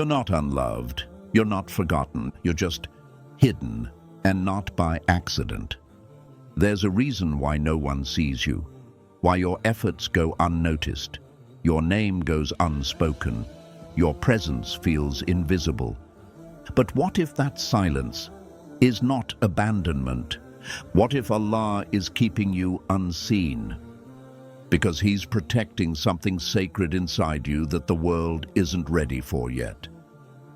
You're not unloved. You're not forgotten. You're just hidden, and not by accident. There's a reason why no one sees you, why your efforts go unnoticed, your name goes unspoken, your presence feels invisible. But what if that silence is not abandonment? What if Allah is keeping you unseen? Because He's protecting something sacred inside you that the world isn't ready for yet.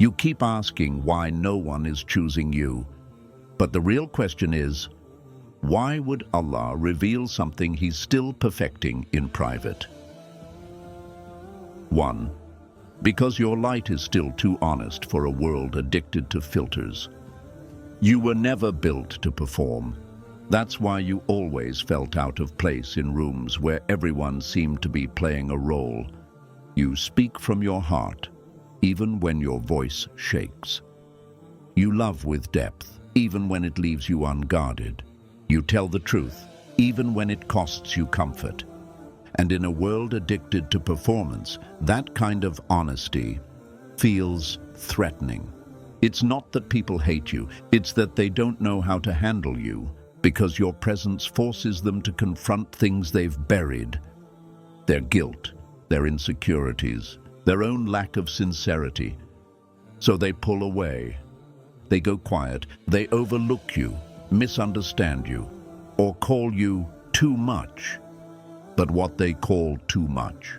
You keep asking why no one is choosing you, but the real question is, why would Allah reveal something He's still perfecting in private? 1. Because your light is still too honest for a world addicted to filters. You were never built to perform. That's why you always felt out of place in rooms where everyone seemed to be playing a role. You speak from your heart, even when your voice shakes. You love with depth, even when it leaves you unguarded. You tell the truth, even when it costs you comfort. And in a world addicted to performance, that kind of honesty feels threatening. It's not that people hate you, it's that they don't know how to handle you, because your presence forces them to confront things they've buried. Their guilt, their insecurities, their own lack of sincerity. So they pull away. They go quiet. They overlook you, misunderstand you, or call you too much. But what they call too much,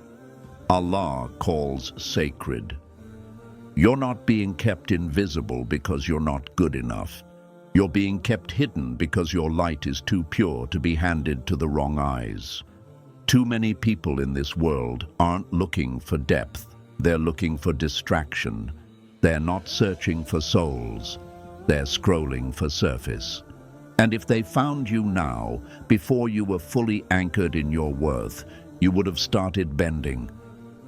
Allah calls sacred. You're not being kept invisible because you're not good enough. You're being kept hidden because your light is too pure to be handed to the wrong eyes. Too many people in this world aren't looking for depth. They're looking for distraction. They're not searching for souls. They're scrolling for surface. And if they found you now, before you were fully anchored in your worth, you would have started bending,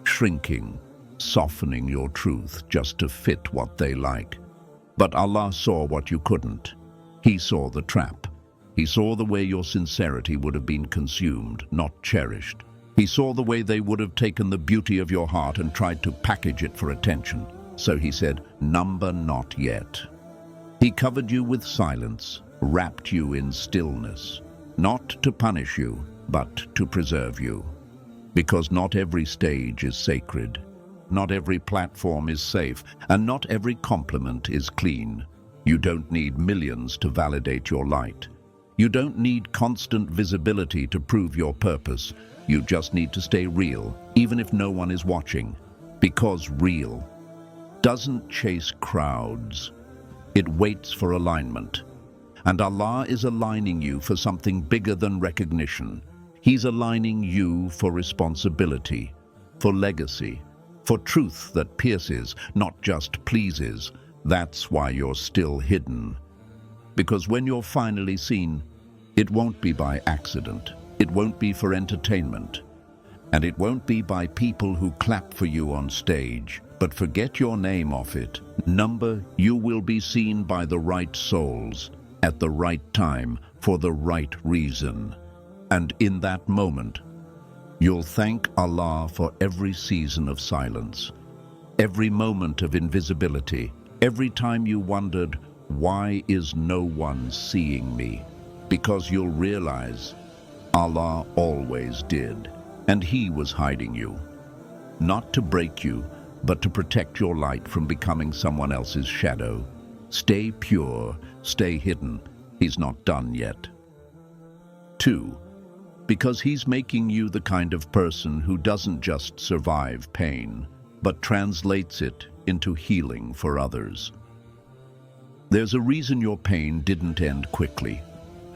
shrinking, softening your truth just to fit what they like. But Allah saw what you couldn't. He saw the trap. He saw the way your sincerity would have been consumed, not cherished. He saw the way they would have taken the beauty of your heart and tried to package it for attention. So He said, "Number not yet." He covered you with silence, wrapped you in stillness, not to punish you, but to preserve you. Because not every stage is sacred, not every platform is safe, and not every compliment is clean. You don't need millions to validate your light. You don't need constant visibility to prove your purpose. You just need to stay real, even if no one is watching. Because real doesn't chase crowds. It waits for alignment. And Allah is aligning you for something bigger than recognition. He's aligning you for responsibility, for legacy, for truth that pierces, not just pleases. That's why you're still hidden. Because when you're finally seen, it won't be by accident. It won't be for entertainment. And it won't be by people who clap for you on stage, but forget your name off it. You will be seen by the right souls, at the right time, for the right reason. And in that moment, you'll thank Allah for every season of silence, every moment of invisibility, every time you wondered, why is no one seeing me? Because you'll realize Allah always did, and He was hiding you. Not to break you, but to protect your light from becoming someone else's shadow. Stay pure, stay hidden. He's not done yet. 2. Because He's making you the kind of person who doesn't just survive pain, but translates it into healing for others. There's a reason your pain didn't end quickly,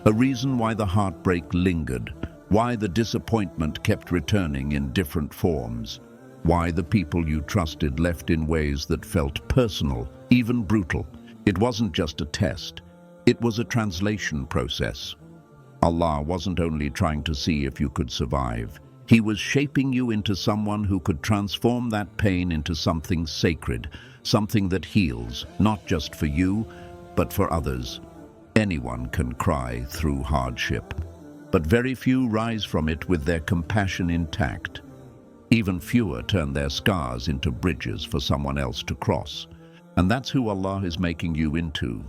a reason why the heartbreak lingered, why the disappointment kept returning in different forms, why the people you trusted left in ways that felt personal, even brutal. It wasn't just a test, it was a translation process. Allah wasn't only trying to see if you could survive, He was shaping you into someone who could transform that pain into something sacred, something that heals, not just for you, but for others. Anyone can cry through hardship, but very few rise from it with their compassion intact. Even fewer turn their scars into bridges for someone else to cross. And that's who Allah is making you into.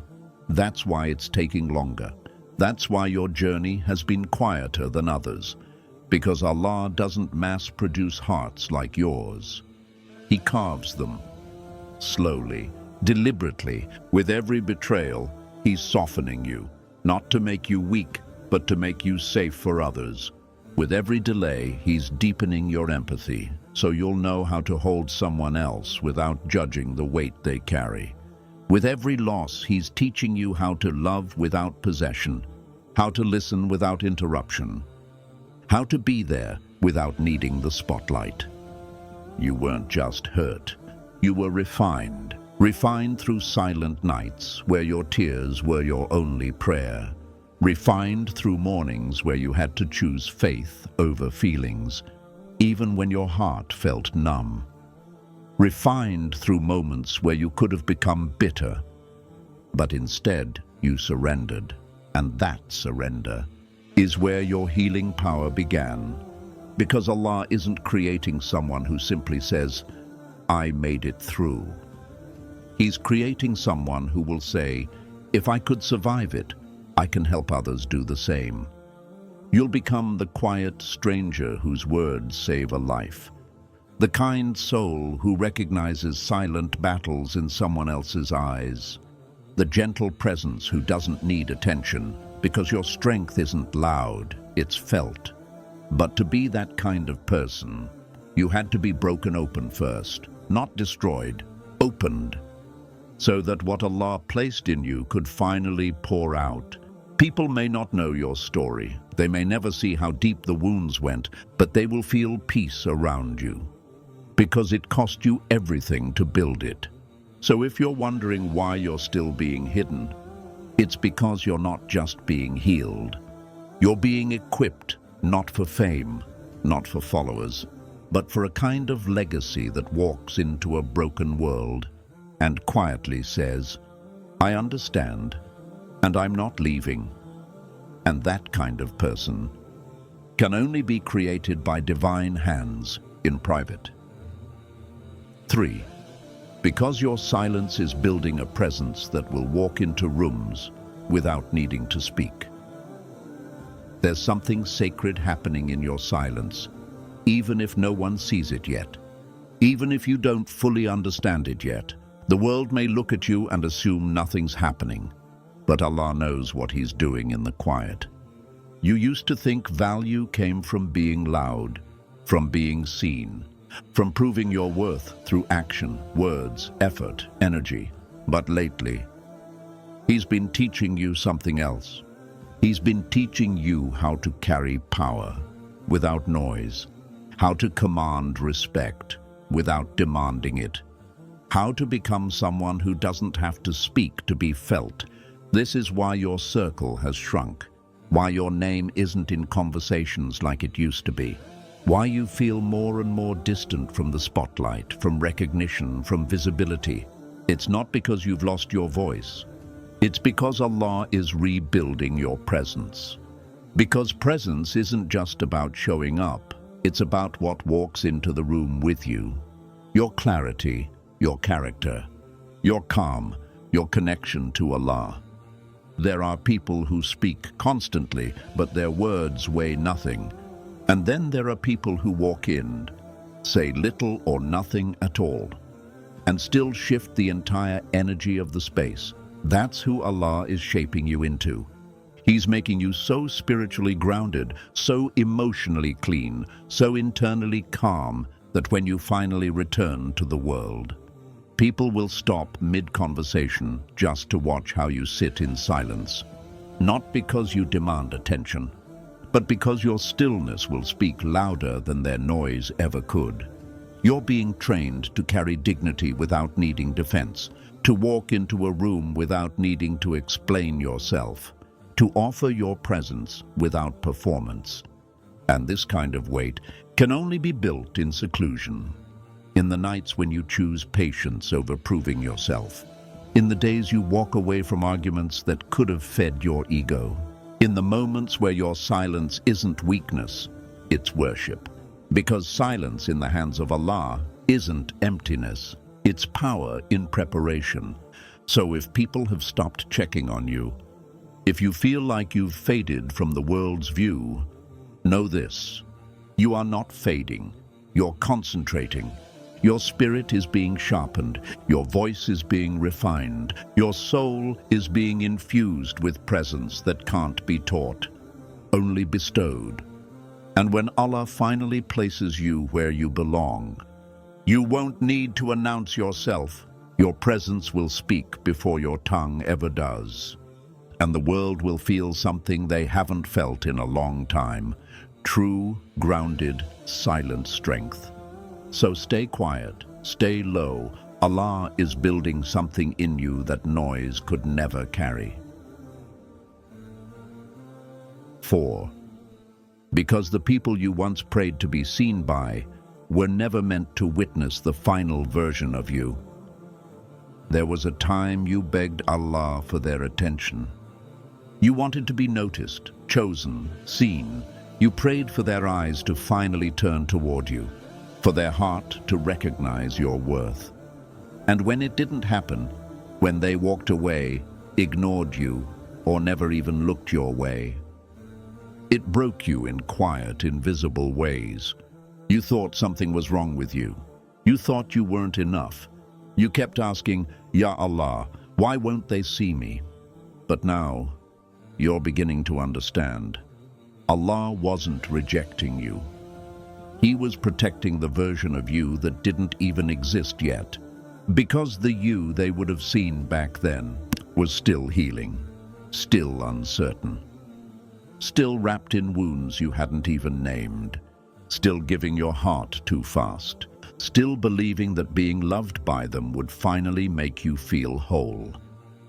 That's why it's taking longer. That's why your journey has been quieter than others. Because Allah doesn't mass-produce hearts like yours. He carves them. Slowly, deliberately, with every betrayal, He's softening you. Not to make you weak, but to make you safe for others. With every delay, He's deepening your empathy, so you'll know how to hold someone else without judging the weight they carry. With every loss, He's teaching you how to love without possession, how to listen without interruption, how to be there without needing the spotlight. You weren't just hurt, you were refined. Refined through silent nights where your tears were your only prayer. Refined through mornings where you had to choose faith over feelings, even when your heart felt numb. Refined through moments where you could have become bitter, but instead you surrendered, and that surrender is where your healing power began. Because Allah isn't creating someone who simply says, "I made it through." He's creating someone who will say, "If I could survive it, I can help others do the same." You'll become the quiet stranger whose words save a life. The kind soul who recognizes silent battles in someone else's eyes. The gentle presence who doesn't need attention, because your strength isn't loud, it's felt. But to be that kind of person, you had to be broken open first, not destroyed, opened, so that what Allah placed in you could finally pour out. People may not know your story, they may never see how deep the wounds went, but they will feel peace around you, because it cost you everything to build it. So if you're wondering why you're still being hidden, it's because you're not just being healed. You're being equipped, not for fame, not for followers, but for a kind of legacy that walks into a broken world and quietly says, "I understand, and I'm not leaving." And that kind of person can only be created by divine hands in private. 3. Because your silence is building a presence that will walk into rooms without needing to speak. There's something sacred happening in your silence, even if no one sees it yet. Even if you don't fully understand it yet. The world may look at you and assume nothing's happening, but Allah knows what He's doing in the quiet. You used to think value came from being loud, from being seen, from proving your worth through action, words, effort, energy. But lately, He's been teaching you something else. He's been teaching you how to carry power without noise, how to command respect without demanding it, how to become someone who doesn't have to speak to be felt. This is why your circle has shrunk, why your name isn't in conversations like it used to be, why you feel more and more distant from the spotlight, from recognition, from visibility. It's not because you've lost your voice. It's because Allah is rebuilding your presence. Because presence isn't just about showing up, it's about what walks into the room with you. Your clarity, your character, your calm, your connection to Allah. There are people who speak constantly, but their words weigh nothing. And then there are people who walk in, say little or nothing at all, and still shift the entire energy of the space. That's who Allah is shaping you into. He's making you so spiritually grounded, so emotionally clean, so internally calm, that when you finally return to the world, people will stop mid-conversation just to watch how you sit in silence. Not because you demand attention, but because your stillness will speak louder than their noise ever could. You're being trained to carry dignity without needing defense, to walk into a room without needing to explain yourself, to offer your presence without performance. And this kind of weight can only be built in seclusion. In the nights when you choose patience over proving yourself. In the days you walk away from arguments that could have fed your ego. In the moments where your silence isn't weakness, it's worship. Because silence in the hands of Allah isn't emptiness, it's power in preparation. So if people have stopped checking on you, if you feel like you've faded from the world's view, know this: you are not fading, you're concentrating. Your spirit is being sharpened, your voice is being refined, your soul is being infused with presence that can't be taught, only bestowed. And when Allah finally places you where you belong, you won't need to announce yourself. Your presence will speak before your tongue ever does. And the world will feel something they haven't felt in a long time: true, grounded, silent strength. So stay quiet, stay low. Allah is building something in you that noise could never carry. 4. Because the people you once prayed to be seen by were never meant to witness the final version of you. There was a time you begged Allah for their attention. You wanted to be noticed, chosen, seen. You prayed for their eyes to finally turn toward you, for their heart to recognize your worth. And when it didn't happen, when they walked away, ignored you, or never even looked your way, it broke you in quiet, invisible ways. You thought something was wrong with you. You thought you weren't enough. You kept asking, "Ya Allah, why won't they see me?" But now, you're beginning to understand. Allah wasn't rejecting you. He was protecting the version of you that didn't even exist yet, because the you they would have seen back then was still healing, still uncertain, still wrapped in wounds you hadn't even named, still giving your heart too fast, still believing that being loved by them would finally make you feel whole.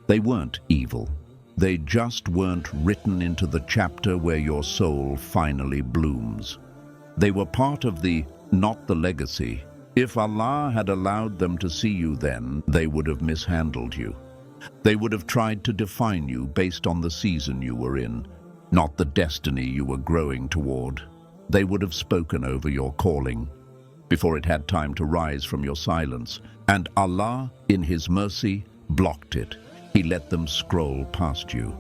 They weren't evil. They just weren't written into the chapter where your soul finally blooms. They were part of the, not the legacy. If Allah had allowed them to see you then, they would have mishandled you. They would have tried to define you based on the season you were in, not the destiny you were growing toward. They would have spoken over your calling before it had time to rise from your silence. And Allah, in His mercy, blocked it. He let them scroll past you.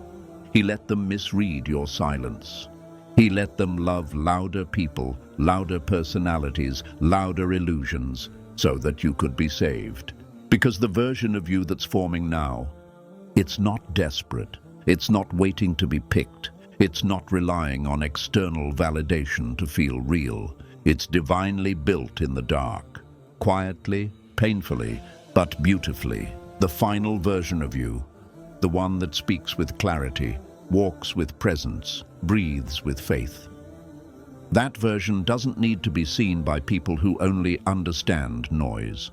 He let them misread your silence. He let them love louder people, louder personalities, louder illusions, so that you could be saved. Because the version of you that's forming now, it's not desperate. It's not waiting to be picked. It's not relying on external validation to feel real. It's divinely built in the dark, quietly, painfully, but beautifully. The final version of you, the one that speaks with clarity, walks with presence, breathes with faith. That version doesn't need to be seen by people who only understand noise.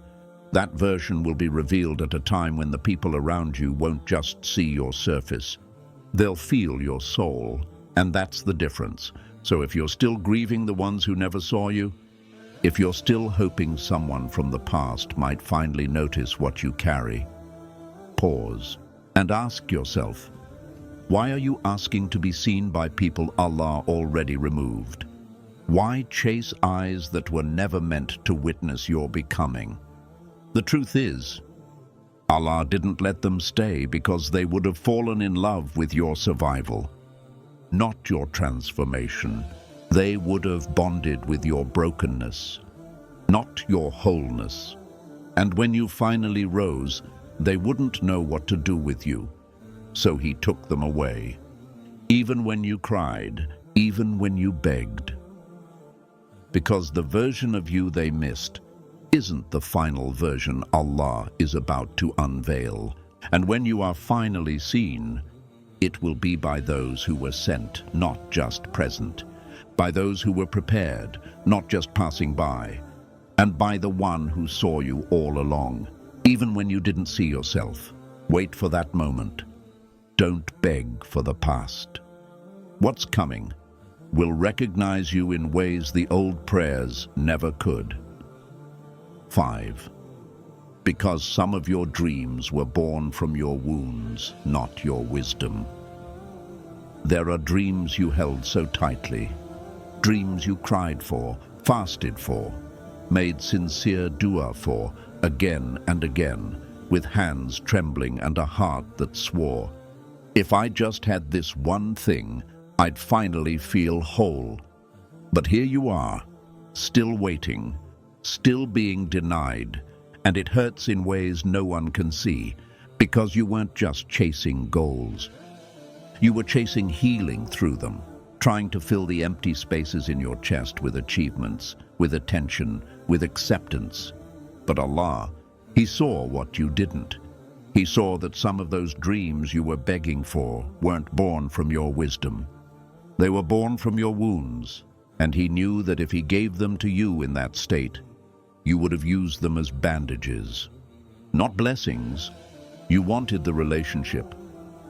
That version will be revealed at a time when the people around you won't just see your surface. They'll feel your soul, and that's the difference. So if you're still grieving the ones who never saw you, if you're still hoping someone from the past might finally notice what you carry, pause and ask yourself, why are you asking to be seen by people Allah already removed? Why chase eyes that were never meant to witness your becoming? The truth is, Allah didn't let them stay because they would have fallen in love with your survival, not your transformation. They would have bonded with your brokenness, not your wholeness. And when you finally rose, they wouldn't know what to do with you. So He took them away, even when you cried, even when you begged. Because the version of you they missed isn't the final version Allah is about to unveil. And when you are finally seen, it will be by those who were sent, not just present, by those who were prepared, not just passing by, and by the one who saw you all along, even when you didn't see yourself. Wait for that moment. Don't beg for the past. What's coming will recognize you in ways the old prayers never could. 5. Because some of your dreams were born from your wounds, not your wisdom. There are dreams you held so tightly, dreams you cried for, fasted for, made sincere dua for, again and again, with hands trembling and a heart that swore, if I just had this one thing, I'd finally feel whole. But here you are, still waiting, still being denied, and it hurts in ways no one can see, because you weren't just chasing goals. You were chasing healing through them, trying to fill the empty spaces in your chest with achievements, with attention, with acceptance. But Allah, He saw what you didn't. He saw that some of those dreams you were begging for weren't born from your wisdom. They were born from your wounds, and He knew that if He gave them to you in that state, you would have used them as bandages. Not blessings. You wanted the relationship,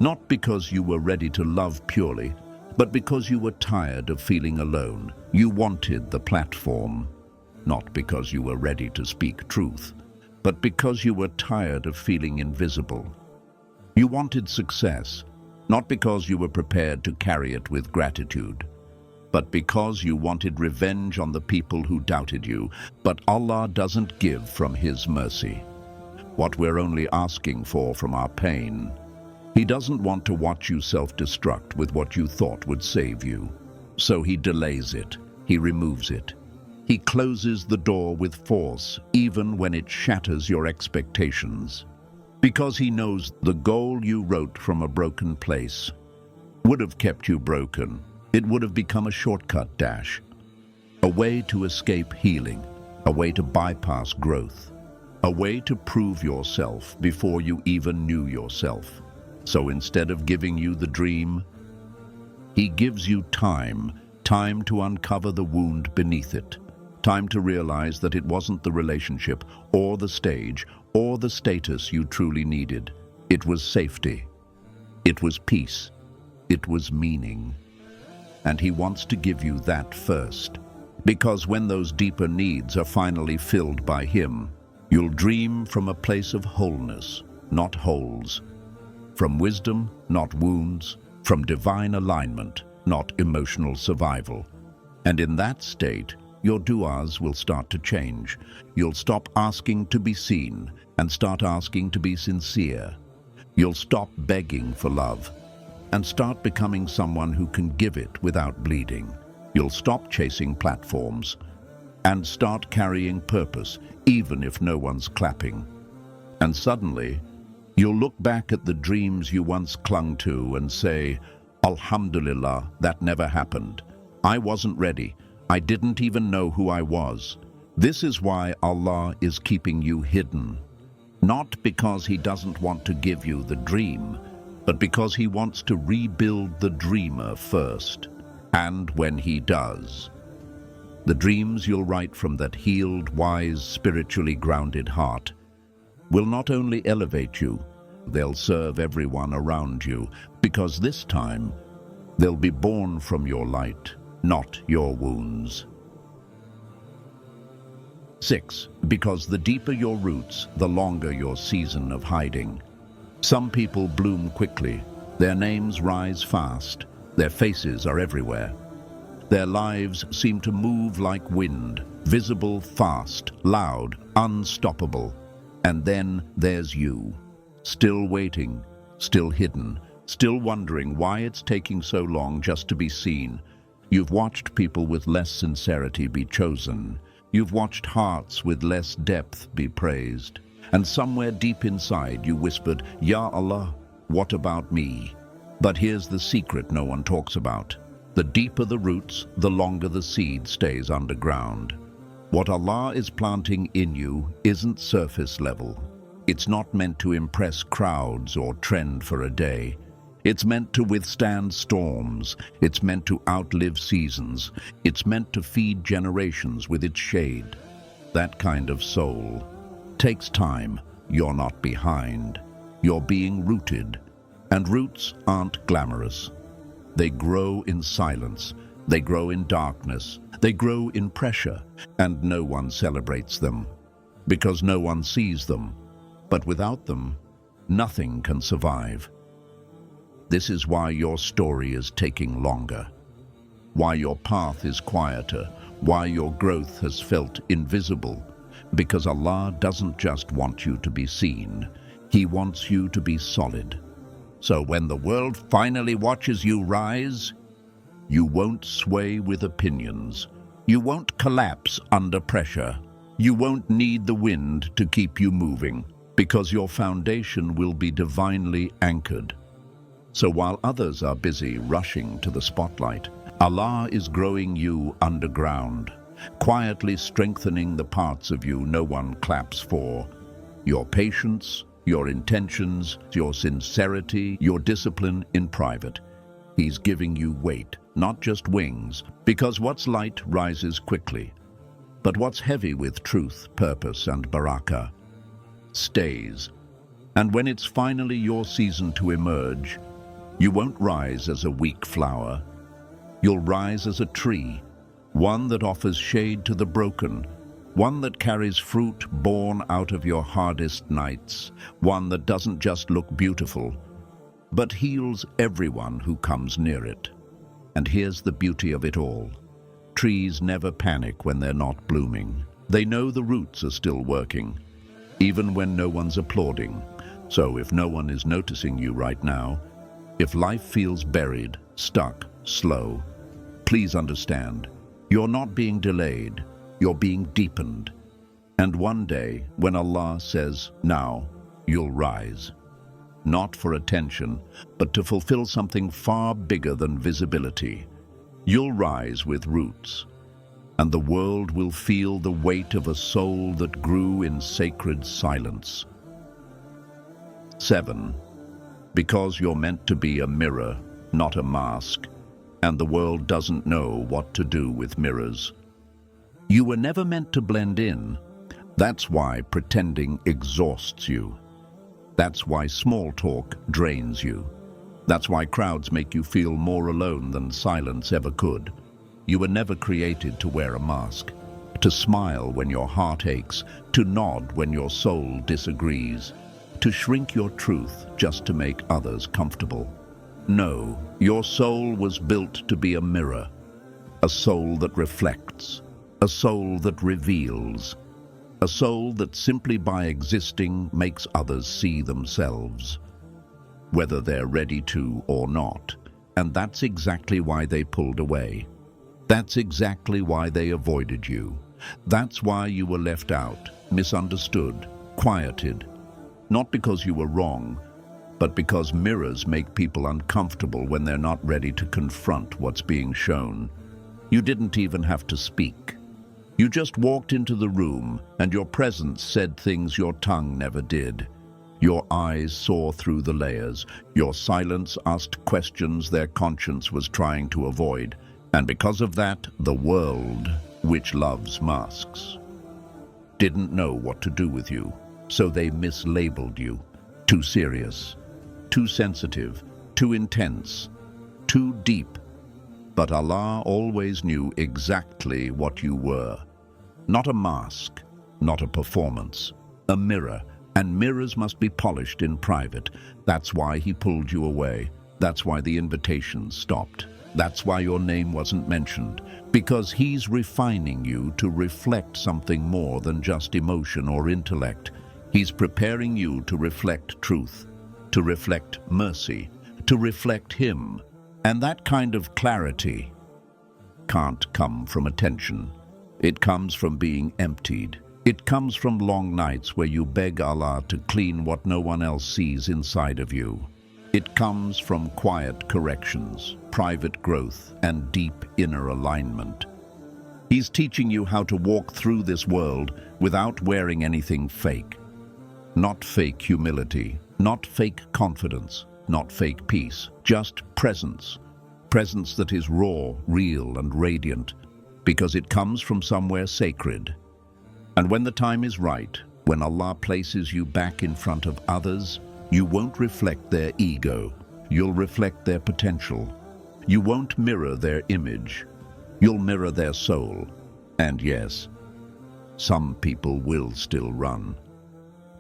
not because you were ready to love purely, but because you were tired of feeling alone. You wanted the platform, not because you were ready to speak truth, but because you were tired of feeling invisible. You wanted success, not because you were prepared to carry it with gratitude, but because you wanted revenge on the people who doubted you. But Allah doesn't give from His mercy what we're only asking for from our pain. He doesn't want to watch you self-destruct with what you thought would save you. So He delays it. He removes it. He closes the door with force, even when it shatters your expectations. Because He knows the goal you wrote from a broken place would have kept you broken. It would have become a shortcut dash, a way to escape healing, a way to bypass growth, a way to prove yourself before you even knew yourself. So instead of giving you the dream, He gives you time to uncover the wound beneath it, time to realize that it wasn't the relationship or the stage or the status you truly needed. It was safety. It was peace. It was meaning. And He wants to give you that first, because when those deeper needs are finally filled by Him, you'll dream from a place of wholeness, not holes, from wisdom, not wounds, from divine alignment, not emotional survival. And in that state, your du'as will start to change. You'll stop asking to be seen and start asking to be sincere. You'll stop begging for love and start becoming someone who can give it without bleeding. You'll stop chasing platforms and start carrying purpose, even if no one's clapping. And suddenly, you'll look back at the dreams you once clung to and say, Alhamdulillah, that never happened. I wasn't ready. I didn't even know who I was. This is why Allah is keeping you hidden. Not because He doesn't want to give you the dream, but because He wants to rebuild the dreamer first. And when He does, the dreams you'll write from that healed, wise, spiritually grounded heart will not only elevate you, they'll serve everyone around you, because this time they'll be born from your light, not your wounds. 6. Because the deeper your roots, the longer your season of hiding. Some people bloom quickly, their names rise fast, their faces are everywhere. Their lives seem to move like wind, visible, fast, loud, unstoppable. And then there's you, still waiting, still hidden, still wondering why it's taking so long just to be seen. You've watched people with less sincerity be chosen. You've watched hearts with less depth be praised. And somewhere deep inside you whispered, Ya Allah, what about me? But here's the secret no one talks about. The deeper the roots, the longer the seed stays underground. What Allah is planting in you isn't surface level. It's not meant to impress crowds or trend for a day. It's meant to withstand storms. It's meant to outlive seasons. It's meant to feed generations with its shade. That kind of soul takes time. You're not behind. You're being rooted. And roots aren't glamorous. They grow in silence. They grow in darkness. They grow in pressure. And no one celebrates them, because no one sees them. But without them, nothing can survive. This is why your story is taking longer, why your path is quieter, why your growth has felt invisible. Because Allah doesn't just want you to be seen, He wants you to be solid. So when the world finally watches you rise, you won't sway with opinions. You won't collapse under pressure. You won't need the wind to keep you moving, because your foundation will be divinely anchored. So while others are busy rushing to the spotlight, Allah is growing you underground, quietly strengthening the parts of you no one claps for. Your patience, your intentions, your sincerity, your discipline in private. He's giving you weight, not just wings, because what's light rises quickly. But what's heavy with truth, purpose, and barakah stays. And when it's finally your season to emerge, you won't rise as a weak flower. You'll rise as a tree, one that offers shade to the broken, one that carries fruit born out of your hardest nights, one that doesn't just look beautiful, but heals everyone who comes near it. And here's the beauty of it all. Trees never panic when they're not blooming. They know the roots are still working, even when no one's applauding. So if no one is noticing you right now, if life feels buried, stuck, slow, please understand, you're not being delayed, you're being deepened. And one day, when Allah says, now, you'll rise. Not for attention, but to fulfill something far bigger than visibility. You'll rise with roots, and the world will feel the weight of a soul that grew in sacred silence. 7. Because you're meant to be a mirror, not a mask, and the world doesn't know what to do with mirrors. You were never meant to blend in. That's why pretending exhausts you. That's why small talk drains you. That's why crowds make you feel more alone than silence ever could. You were never created to wear a mask, to smile when your heart aches, to nod when your soul disagrees, to shrink your truth just to make others comfortable. No, your soul was built to be a mirror, a soul that reflects, a soul that reveals, a soul that simply by existing makes others see themselves, whether they're ready to or not. And that's exactly why they pulled away. That's exactly why they avoided you. That's why you were left out, misunderstood, quieted. Not because you were wrong, but because mirrors make people uncomfortable when they're not ready to confront what's being shown. You didn't even have to speak. You just walked into the room, and your presence said things your tongue never did. Your eyes saw through the layers. Your silence asked questions their conscience was trying to avoid. And because of that, the world, which loves masks, didn't know what to do with you. So they mislabeled you. Too serious, too sensitive, too intense, too deep. But Allah always knew exactly what you were. Not a mask, not a performance, a mirror. And mirrors must be polished in private. That's why He pulled you away. That's why the invitations stopped. That's why your name wasn't mentioned. Because He's refining you to reflect something more than just emotion or intellect. He's preparing you to reflect truth, to reflect mercy, to reflect Him. And that kind of clarity can't come from attention. It comes from being emptied. It comes from long nights where you beg Allah to clean what no one else sees inside of you. It comes from quiet corrections, private growth, and deep inner alignment. He's teaching you how to walk through this world without wearing anything fake. Not fake humility, not fake confidence, not fake peace, just presence. Presence that is raw, real, and radiant, because it comes from somewhere sacred. And when the time is right, when Allah places you back in front of others, you won't reflect their ego. You'll reflect their potential. You won't mirror their image. You'll mirror their soul. And yes, some people will still run.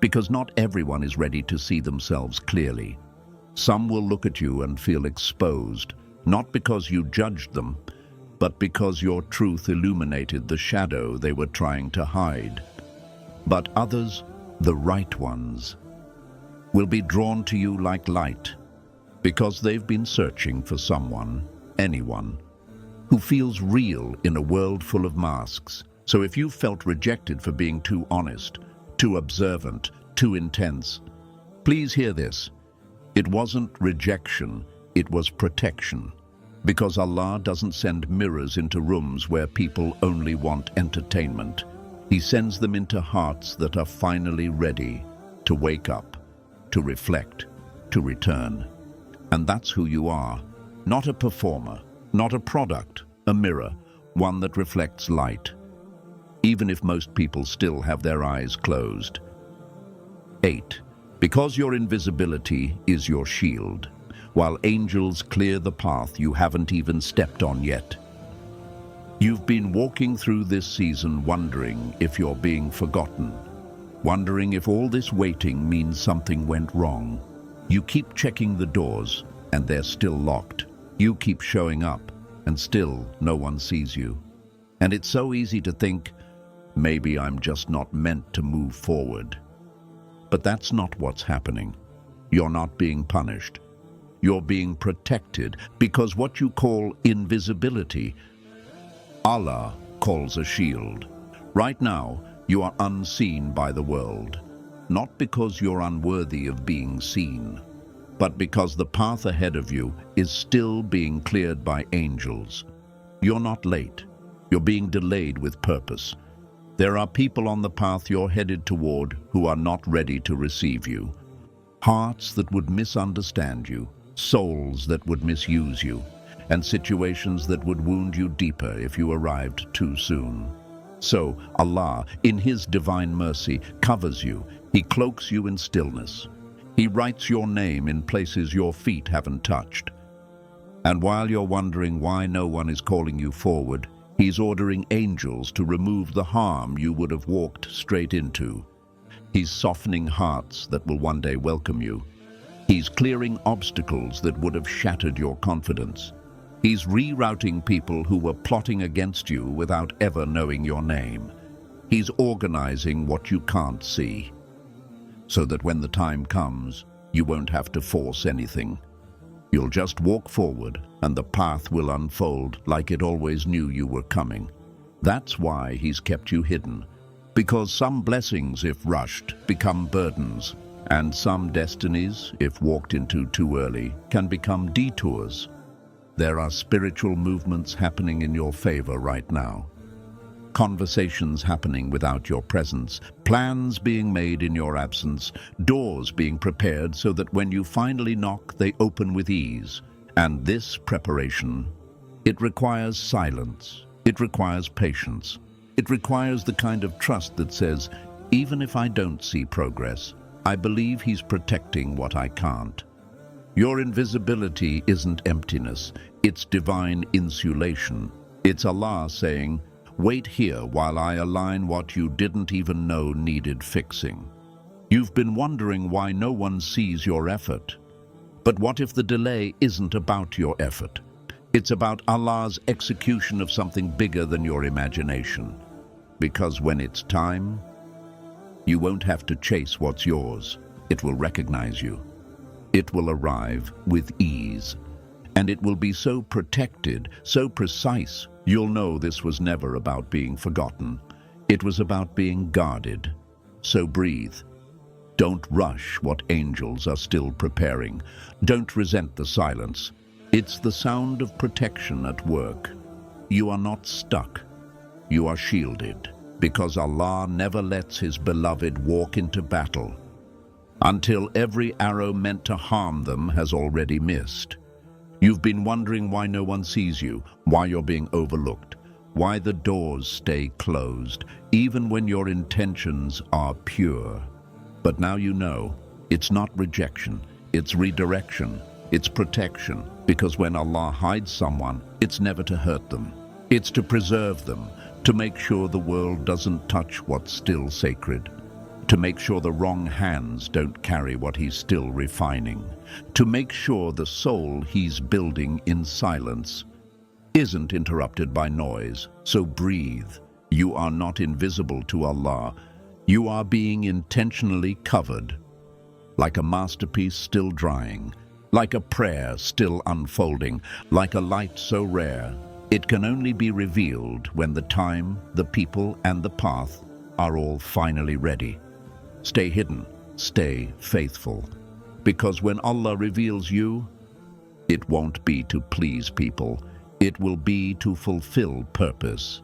Because not everyone is ready to see themselves clearly. Some will look at you and feel exposed, not because you judged them, but because your truth illuminated the shadow they were trying to hide. But others, the right ones, will be drawn to you like light, because they've been searching for someone, anyone, who feels real in a world full of masks. So if you felt rejected for being too honest, too observant, too intense, please hear this. It wasn't rejection, it was protection. Because Allah doesn't send mirrors into rooms where people only want entertainment. He sends them into hearts that are finally ready to wake up, to reflect, to return. And that's who you are. Not a performer, not a product, a mirror, one that reflects light, even if most people still have their eyes closed. 8. Because your invisibility is your shield, while angels clear the path you haven't even stepped on yet. You've been walking through this season wondering if you're being forgotten, wondering if all this waiting means something went wrong. You keep checking the doors, and they're still locked. You keep showing up, and still no one sees you. And it's so easy to think, maybe I'm just not meant to move forward. But that's not what's happening. You're not being punished. You're being protected, because what you call invisibility, Allah calls a shield. Right now, you are unseen by the world, not because you're unworthy of being seen, but because the path ahead of you is still being cleared by angels. You're not late. You're being delayed with purpose. There are people on the path you're headed toward who are not ready to receive you. Hearts that would misunderstand you, souls that would misuse you, and situations that would wound you deeper if you arrived too soon. So Allah, in His divine mercy, covers you. He cloaks you in stillness. He writes your name in places your feet haven't touched. And while you're wondering why no one is calling you forward, He's ordering angels to remove the harm you would have walked straight into. He's softening hearts that will one day welcome you. He's clearing obstacles that would have shattered your confidence. He's rerouting people who were plotting against you without ever knowing your name. He's organizing what you can't see, so that when the time comes, you won't have to force anything. You'll just walk forward, and the path will unfold like it always knew you were coming. That's why He's kept you hidden, because some blessings, if rushed, become burdens, and some destinies, if walked into too early, can become detours. There are spiritual movements happening in your favor right now. Conversations happening without your presence, plans being made in your absence, doors being prepared so that when you finally knock, they open with ease. And this preparation, it requires silence, it requires patience, it requires the kind of trust that says, even if I don't see progress, I believe He's protecting what I can't. Your invisibility isn't emptiness, it's divine insulation. It's Allah saying, wait here while I align what you didn't even know needed fixing. You've been wondering why no one sees your effort. But what if the delay isn't about your effort? It's about Allah's execution of something bigger than your imagination. Because when it's time, you won't have to chase what's yours. It will recognize you. It will arrive with ease. And it will be so protected, so precise, you'll know this was never about being forgotten. It was about being guarded. So breathe. Don't rush what angels are still preparing. Don't resent the silence. It's the sound of protection at work. You are not stuck. You are shielded, because Allah never lets His beloved walk into battle until every arrow meant to harm them has already missed. You've been wondering why no one sees you, why you're being overlooked, why the doors stay closed, even when your intentions are pure. But now you know, it's not rejection, it's redirection, it's protection, because when Allah hides someone, it's never to hurt them. It's to preserve them, to make sure the world doesn't touch what's still sacred, to make sure the wrong hands don't carry what He's still refining, to make sure the soul He's building in silence isn't interrupted by noise, so breathe. You are not invisible to Allah. You are being intentionally covered, like a masterpiece still drying, like a prayer still unfolding, like a light so rare, it can only be revealed when the time, the people, and the path are all finally ready. Stay hidden, stay faithful, because when Allah reveals you, it won't be to please people, it will be to fulfill purpose,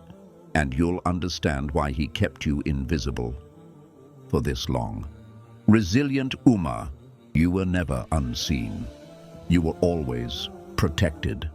and you'll understand why He kept you invisible for this long. Resilient Ummah, you were never unseen. You were always protected.